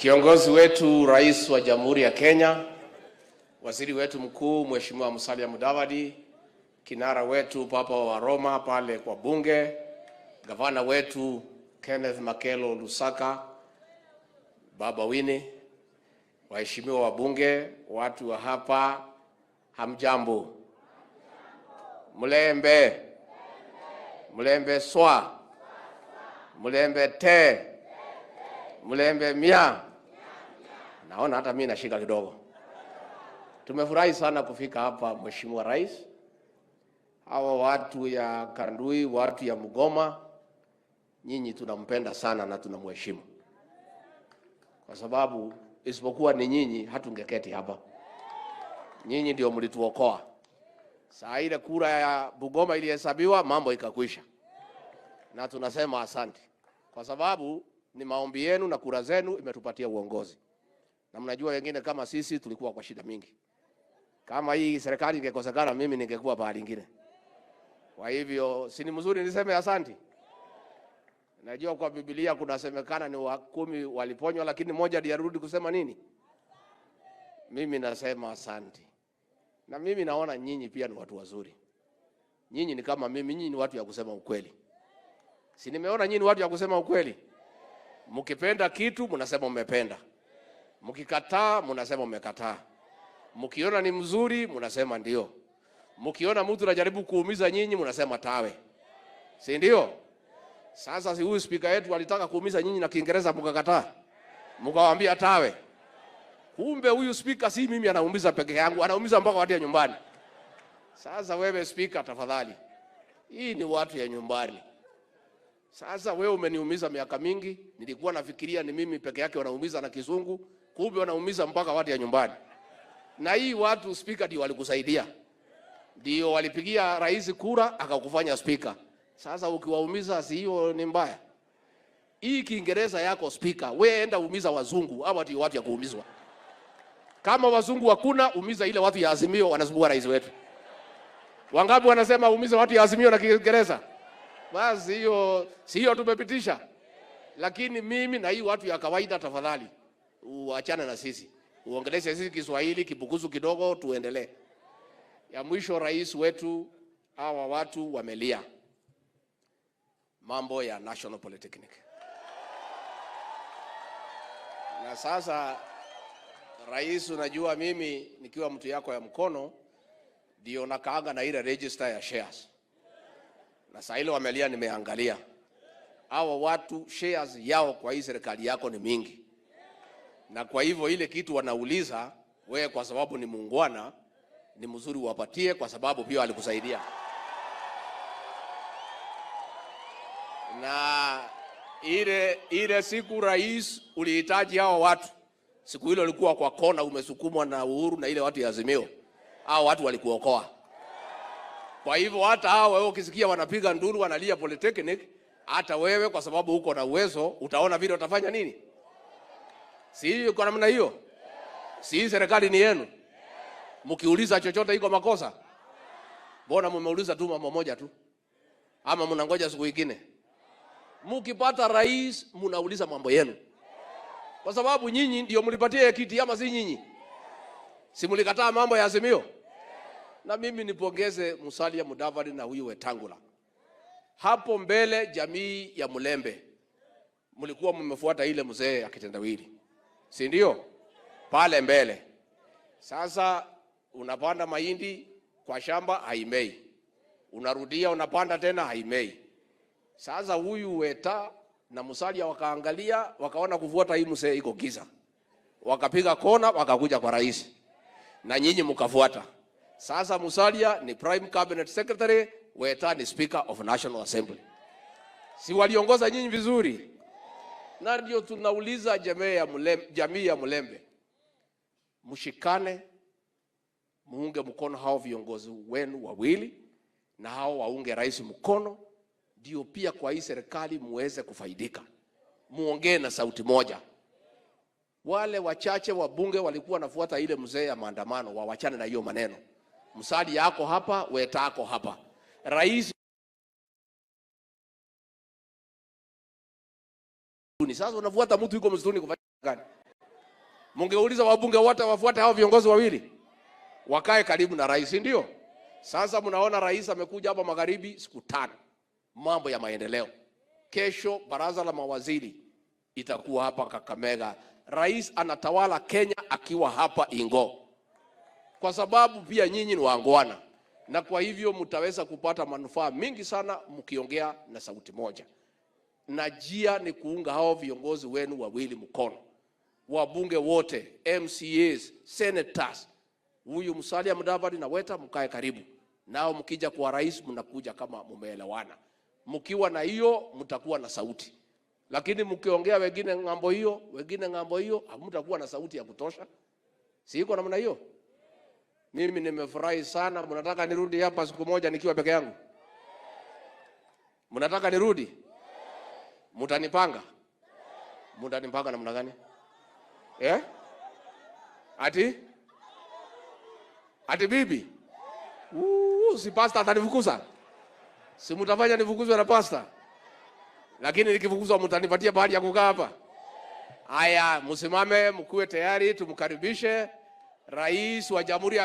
Kiongozi wetu Rais wa Jamhuri ya Kenya, waziri wetu mkuu Mheshimiwa Musalia Mudavadi, kinara wetu Papa wa Roma pale kwa bunge, gavana wetu Kenneth Makelo Lusaka, Baba Wini, waheshimiwa wabunge, watu wa hapa, hamjambo. Mulembe, mulembe swa, mulembe te, mulembe mia. Naona hata mimi nashika kidogo. Tumefurahi sana kufika hapa Mheshimiwa Rais. Hawa watu ya Kandui, watu ya Mugoma, nyinyi tunampenda sana na tunamheshimu. Kwa sababu isipokuwa ni nyinyi hatungeketi hapa. Nyinyi ndio mlituokoa. Saa ile kura ya Bungoma ilihesabiwa, mambo ikakwisha. Na tunasema asante. Kwa sababu ni maombi yenu na kura zenu imetupatia uongozi. Na mnajua wengine kama sisi tulikuwa kwa shida mingi. Kama hii serikali ingekosekana, mimi ningekuwa pahali nyingine. Kwa hivyo si ni mzuri niseme asante. Najua kwa Biblia kunasemekana ni 10 waliponywa, lakini mmoja alirudi kusema nini? Mimi nasema asante. Na mimi naona nyinyi pia ni watu wazuri. Nyinyi ni kama mimi, nyinyi ni watu ya kusema ukweli. Si nimeona nyinyi ni watu ya kusema ukweli? Mkipenda kitu mnasema mmependa. Mkikataa mnasema mmekataa. Mkiona ni mzuri mnasema ndio. Mkiona mtu anajaribu kuumiza nyinyi mnasema tawe. Si ndio? Sasa si huyu speaker yetu alitaka kuumiza nyinyi na Kiingereza mkakataa. Mkawaambia tawe. Kumbe huyu speaker si mimi anaumiza peke yangu, anaumiza mpaka watu ya nyumbani. Sasa wewe speaker tafadhali. Hii ni watu ya nyumbani. Sasa wewe umeniumiza miaka mingi, nilikuwa nafikiria ni mimi peke yake wanaumiza na kizungu, kumbe wanaumiza mpaka watu ya nyumbani. Na hii watu speaker ndio walikusaidia. Ndio walipigia rais kura akakufanya speaker. Sasa ukiwaumiza si hiyo ni mbaya. Hii Kiingereza yako speaker, wewe enda umiza wazungu, hawa ndio watu ya kuumizwa. Kama wazungu hakuna, umiza ile watu ya Azimio wanasumbua rais wetu. Wangapi wanasema umiza watu ya Azimio na Kiingereza? Basi hiyo si hiyo tumepitisha. Lakini mimi na hii watu ya kawaida tafadhali uachane na sisi. Uongeleshe sisi Kiswahili kibukuzu kidogo tuendelee. Ya mwisho rais wetu, hawa watu wamelia mambo ya National Polytechnic. Na sasa rais, unajua mimi nikiwa mtu yako ya mkono ndio nakaanga na ile register ya shares. Na saa ile wamelia nimeangalia. Hawa watu shares yao kwa hii serikali yako ni mingi. Na kwa hivyo ile kitu wanauliza wewe, kwa sababu ni muungwana, ni mzuri uwapatie kwa sababu pia alikusaidia. Na ile siku rais ulihitaji hawa watu, siku ile ulikuwa kwa kona umesukumwa na Uhuru na ile watu ya Azimio, hao watu walikuokoa. Kwa hivyo hata hao wewe ukisikia wanapiga nduru wanalia Polytechnic, hata wewe kwa sababu uko na uwezo utaona vile utafanya nini? Si kwa namna hiyo? Si serikali ni yenu? Mkiuliza chochote iko makosa? Mbona mmeuliza tu mambo moja tu? Ama mnangoja siku nyingine? Mkipata rais mnauliza mambo yenu. Kwa sababu nyinyi ndio mlipatia kiti ama si nyinyi? Si mlikataa mambo ya Azimio? Na mimi nipongeze Musalia Mudavadi na huyu Wetangula. Hapo mbele jamii ya Mulembe mlikuwa mmefuata ile mzee ya kitendawili. Si ndio? Pale mbele. Sasa unapanda mahindi kwa shamba haimei. Unarudia unapanda tena haimei. Sasa huyu Weta na Musalia wakaangalia, wakaona kufuata hii mzee iko giza. Wakapiga kona wakakuja kwa rais. Na nyinyi mkafuata. Sasa Musalia ni Prime Cabinet Secretary, Weta ni Speaker of National Assembly. Si waliongoza nyinyi vizuri? Na ndio tunauliza jamii ya Mulembe. Mshikane, muunge mkono hao viongozi wenu wawili na hao waunge rais mkono, ndio pia kwa hii serikali muweze kufaidika. Muongee na sauti moja. Wale wachache wabunge walikuwa nafuata ile mzee ya maandamano, wawachane na hiyo maneno. Musalia yako hapa, Weta yako hapa. Rais sasa unafuata mtu yuko msituni kufanya gani? Mungeuliza wabunge wote wafuate hao viongozi wawili, wakae karibu na rais, ndio? Sasa mnaona rais amekuja hapa magharibi siku 5, mambo ya maendeleo. Kesho baraza la mawaziri itakuwa hapa Kakamega. Rais anatawala Kenya akiwa hapa Ingo, kwa sababu pia nyinyi ni waangwana, na kwa hivyo mtaweza kupata manufaa mingi sana mkiongea na sauti moja. Na njia ni kuunga hao viongozi wenu wawili mkono, wabunge wote, MCAs, senators, huyu Musalia Mudavadi na Weta, mkae karibu nao. Mkija kwa rais mnakuja kama mumeelewana. Mkiwa na hiyo mtakuwa na sauti, lakini mkiongea wengine ngambo hiyo wengine ngambo hiyo, hamtakuwa na sauti ya kutosha. Siko namna hiyo. Mimi nimefurahi sana. Mnataka nirudi hapa siku moja nikiwa peke yangu? Mnataka nirudi? Mtanipanga? Mtanipanga namna gani? Ati bibi? Si pasta atanifukuza? Si mtafanya nifukuzwe na pasta? Lakini nikifukuzwa mtanipatia bahati ya kukaa hapa? Haya, msimame mkuwe tayari, tumkaribishe rais wa Jamhuri ya